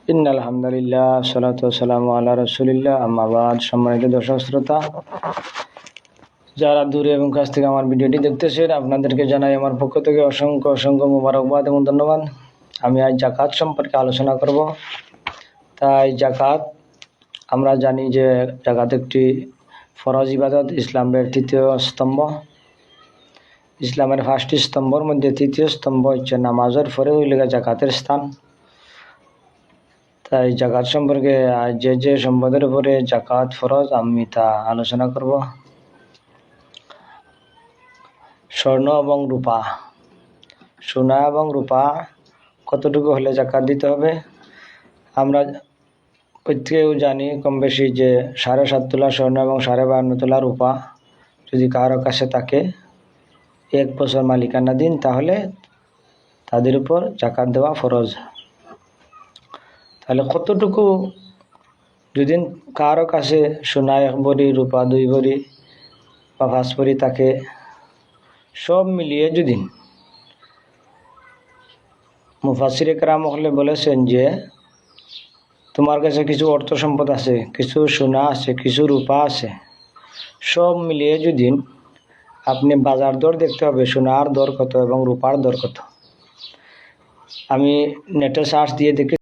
ইন্নাল হামদুলিল্লাহ সালাতু ওয়াসসালামু আলা রাসূলিল্লাহ আম্মা বাদ। সম্মানিত দর্শক শ্রোতা, যারা দূরে এবং কাছ থেকে আমার ভিডিওটি দেখতেছেন, আপনাদেরকে জানাই আমার পক্ষ থেকে অসংখ্য অসংখ্য মোবারকবাদ এবং ধন্যবাদ। আমি আজ জাকাত সম্পর্কে আলোচনা করব। তাই জাকাত, আমরা জানি যে জাকাত একটি ফরজ ইবাদত, ইসলামের তৃতীয় স্তম্ভ। ইসলামের 5টি স্তম্ভের মধ্যে তৃতীয় স্তম্ভ হচ্ছে নামাজের পরে হইলে জাকাতের স্থান। তাই জাকাত সম্পর্কে যে সম্পদের উপরে জাকাত ফরজ আমি তা আলোচনা করব। স্বর্ণ এবং রূপা, সোনা এবং রূপা কতটুকু হলে জাকাত দিতে হবে? আমরা প্রত্যেকেও জানি কম বেশি যে 7.5 তোলা স্বর্ণ এবং 52.5 তোলা রূপা যদি কারো কাছে থাকে, 1 বছর মালিকানা দিন, তাহলে তাদের উপর জাকাত দেওয়া ফরজ। তাহলে কতটুকু, যদি কারো কাছে সোনা 1 ভরি, রূপা 2 ভরি বা 5 ভরি থাকে, সব মিলিয়ে যদি, মুফাসসির কেরাম হলে বলেছেন যে তোমার কাছে কিছু অর্থ সম্পদ আছে, কিছু সোনা আছে, কিছু রূপা আছে, সব মিলিয়ে যদি আপনি বাজার দর দেখতে হবে সোনার দর কত এবং রূপার দর কত। আমি নেটে সার্চ দিয়ে দেখি